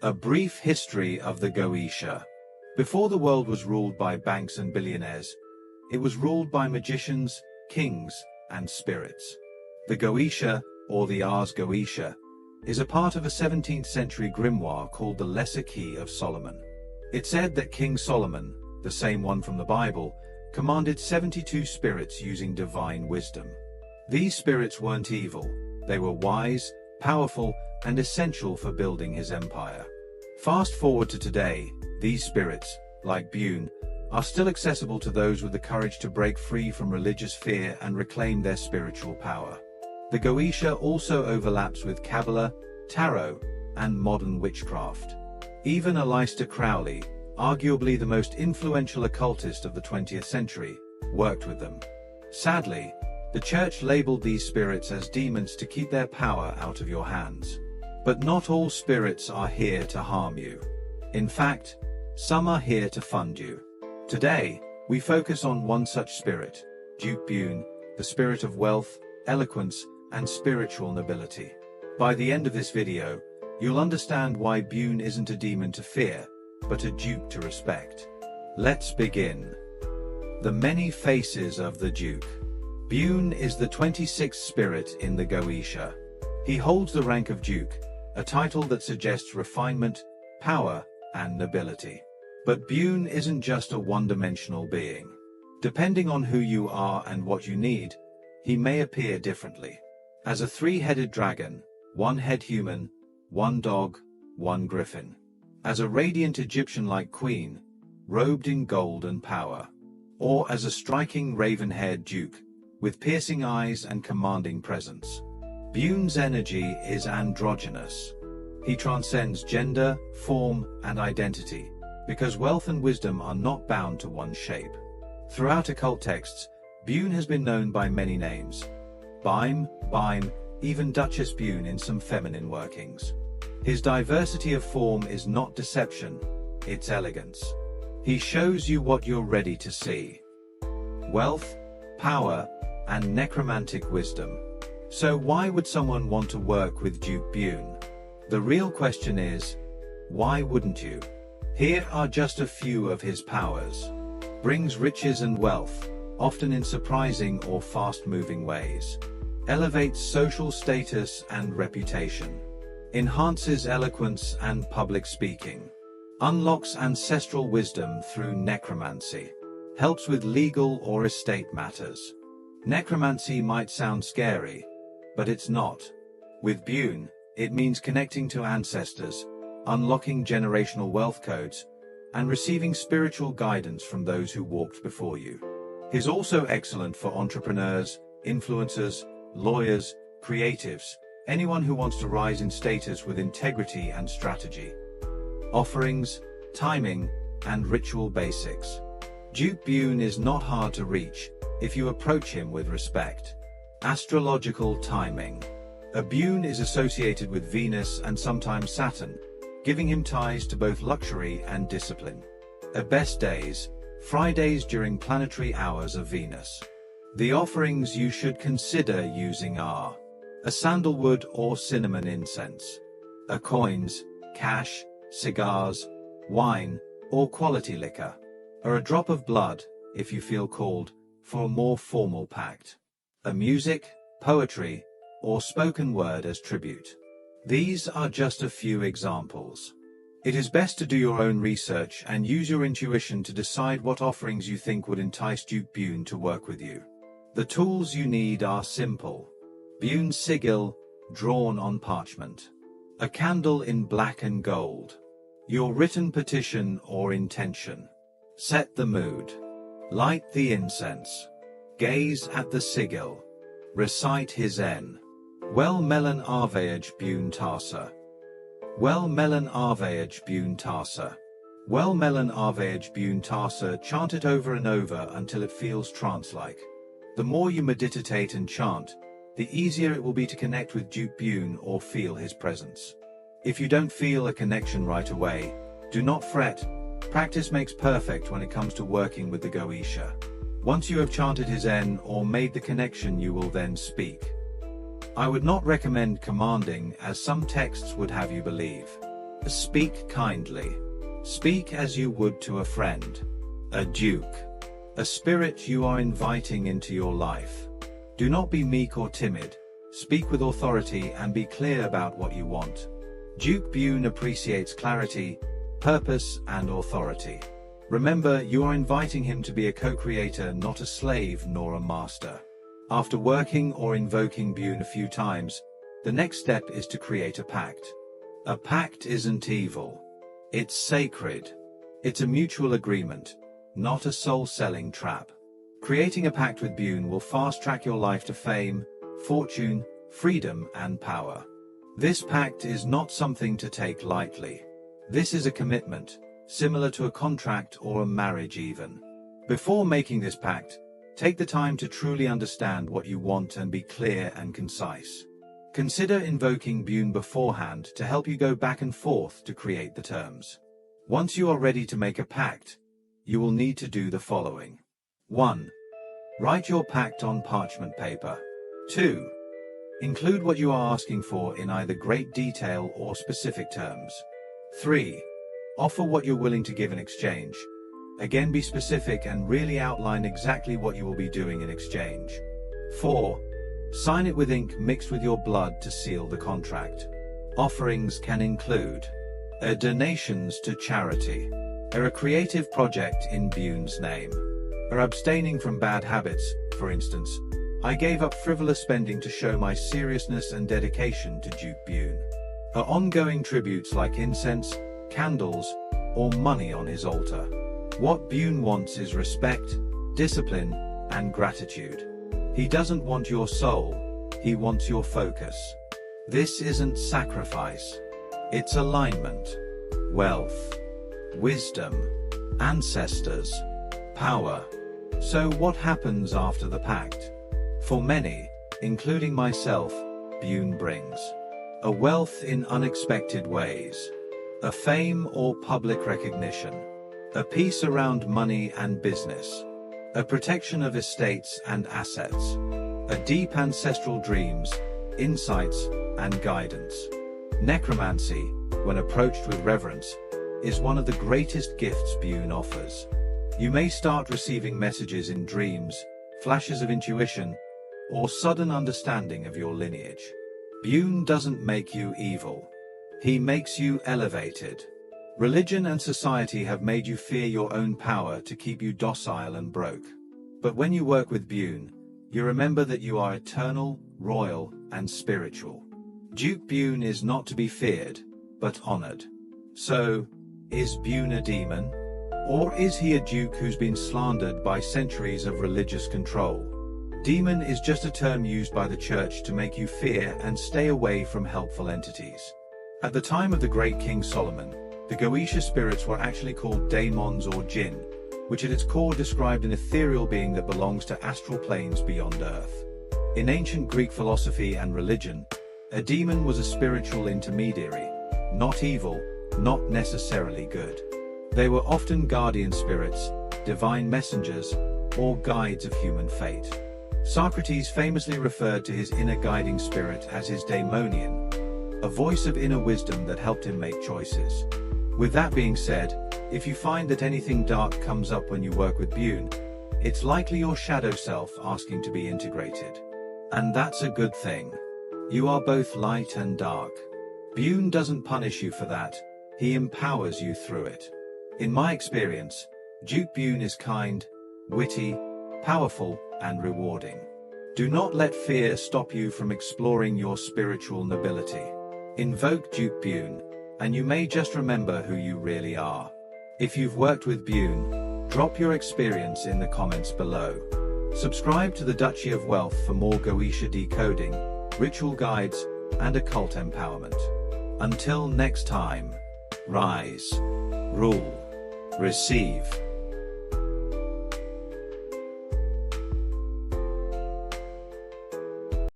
A brief history of the Goetia. Before the world was ruled by banks and billionaires, it was ruled by magicians, kings, and spirits. The Goetia, or the Ars Goetia, is a part of a 17th century grimoire called the Lesser Key of Solomon. It said that King Solomon, the same one from the Bible, commanded 72 spirits using divine wisdom. These spirits weren't evil, they were wise, powerful, and essential for building his empire. Fast forward to today, these spirits, like Bune, are still accessible to those with the courage to break free from religious fear and reclaim their spiritual power. The Goetia also overlaps with Kabbalah, tarot, and modern witchcraft. Even Aleister Crowley, arguably the most influential occultist of the 20th century, worked with them. Sadly, the church labeled these spirits as demons to keep their power out of your hands. But not all spirits are here to harm you. In fact, some are here to fund you. Today, we focus on one such spirit, Duke Bune, the spirit of wealth, eloquence, and spiritual nobility. By the end of this video, you'll understand why Bune isn't a demon to fear, but a duke to respect. Let's begin. The many faces of the Duke. Bune is the 26th spirit in the Goetia. He holds the rank of Duke, a title that suggests refinement, power, and nobility. But Bune isn't just a one-dimensional being. Depending on who you are and what you need, he may appear differently. As a three-headed dragon, one-head human, one dog, one griffin. As a radiant Egyptian-like queen, robed in gold and power. Or as a striking raven-haired duke, with piercing eyes and commanding presence. Bune's energy is androgynous. He transcends gender, form, and identity, because wealth and wisdom are not bound to one shape. Throughout occult texts, Bune has been known by many names. Bime, even Duchess Bune in some feminine workings. His diversity of form is not deception, it's elegance. He shows you what you're ready to see. Wealth, power, and necromantic wisdom. So why would someone want to work with Duke Bune? The real question is, why wouldn't you? Here are just a few of his powers. Brings riches and wealth, often in surprising or fast-moving ways. Elevates social status and reputation. Enhances eloquence and public speaking. Unlocks ancestral wisdom through necromancy. Helps with legal or estate matters. Necromancy might sound scary, but it's not. With Bune, it means connecting to ancestors, unlocking generational wealth codes, and receiving spiritual guidance from those who walked before you. He's also excellent for entrepreneurs, influencers, lawyers, creatives, anyone who wants to rise in status with integrity and strategy. Offerings, timing, and ritual basics. Duke Bune is not hard to reach if you approach him with respect. Astrological timing. A Bune is associated with Venus and sometimes Saturn, giving him ties to both luxury and discipline. At best days, Fridays during planetary hours of Venus. The offerings you should consider using are a sandalwood or cinnamon incense, a coins, cash, cigars, wine, or quality liquor, or a drop of blood, if you feel called, for a more formal pact. A music, poetry, or spoken word as tribute. These are just a few examples. It is best to do your own research and use your intuition to decide what offerings you think would entice Duke Bune to work with you. The tools you need are simple. Bune's sigil, drawn on parchment. A candle in black and gold. Your written petition or intention. Set the mood. Light the incense. Gaze at the sigil. Recite his N. Well Melon Arveage Bune Tarsa. Well Melon Arveage Bune Tarsa. Well Melon Arveage Bune Tarsa. Chant it over and over until it feels trance-like. The more you meditate and chant, the easier it will be to connect with Duke Bune or feel his presence. If you don't feel a connection right away, do not fret. Practice makes perfect when it comes to working with the Goetia. Once you have chanted his N or made the connection, you will then speak. I would not recommend commanding, as some texts would have you believe. Speak kindly. Speak as you would to a friend. A duke. A spirit you are inviting into your life. Do not be meek or timid. Speak with authority and be clear about what you want. Duke Bune appreciates clarity, purpose, and authority. Remember, you are inviting him to be a co-creator, not a slave nor a master. After working or invoking Bune a few times, the next step is to create a pact. A pact isn't evil. It's sacred. It's a mutual agreement, not a soul-selling trap. Creating a pact with Bune will fast-track your life to fame, fortune, freedom, and power. This pact is not something to take lightly. This is a commitment, similar to a contract or a marriage even. Before making this pact, take the time to truly understand what you want and be clear and concise. Consider invoking Bune beforehand to help you go back and forth to create the terms. Once you are ready to make a pact, you will need to do the following. 1. Write your pact on parchment paper. 2. Include what you are asking for in either great detail or specific terms. 3. Offer what you're willing to give in exchange. Again, be specific and really outline exactly what you will be doing in exchange. 4. Sign it with ink mixed with your blood to seal the contract. Offerings can include donations to charity, a creative project in Bune's name, or abstaining from bad habits. For instance, I gave up frivolous spending to show my seriousness and dedication to Duke Bune. Or ongoing tributes like incense, candles, or money on his altar. What Bune wants is respect, discipline, and gratitude. He doesn't want your soul, he wants your focus. This isn't sacrifice, it's alignment. Wealth, wisdom, ancestors, power. So what happens after the pact? For many, including myself, Bune brings a wealth in unexpected ways, a fame or public recognition, a peace around money and business, a protection of estates and assets, a deep ancestral dreams, insights, and guidance. Necromancy, when approached with reverence, is one of the greatest gifts Bune offers. You may start receiving messages in dreams, flashes of intuition, or sudden understanding of your lineage. Bune doesn't make you evil. He makes you elevated. Religion and society have made you fear your own power to keep you docile and broke. But when you work with Bune, you remember that you are eternal, royal, and spiritual. Duke Bune is not to be feared, but honored. So, is Bune a demon? Or is he a duke who's been slandered by centuries of religious control? Demon is just a term used by the church to make you fear and stay away from helpful entities. At the time of the great King Solomon, the Goetia spirits were actually called daemons or jinn, which at its core described an ethereal being that belongs to astral planes beyond Earth. In ancient Greek philosophy and religion, a demon was a spiritual intermediary, not evil, not necessarily good. They were often guardian spirits, divine messengers, or guides of human fate. Socrates famously referred to his inner guiding spirit as his daemonian, a voice of inner wisdom that helped him make choices. With that being said, if you find that anything dark comes up when you work with Bune, it's likely your shadow self asking to be integrated. And that's a good thing. You are both light and dark. Bune doesn't punish you for that, he empowers you through it. In my experience, Duke Bune is kind, witty, powerful, and rewarding. Do not let fear stop you from exploring your spiritual nobility. Invoke Duke Bune, and you may just remember who you really are. If you've worked with Bune, drop your experience in the comments below. Subscribe to the Duchy of Wealth for more Goetia decoding, ritual guides, and occult empowerment. Until next time, rise, rule, receive.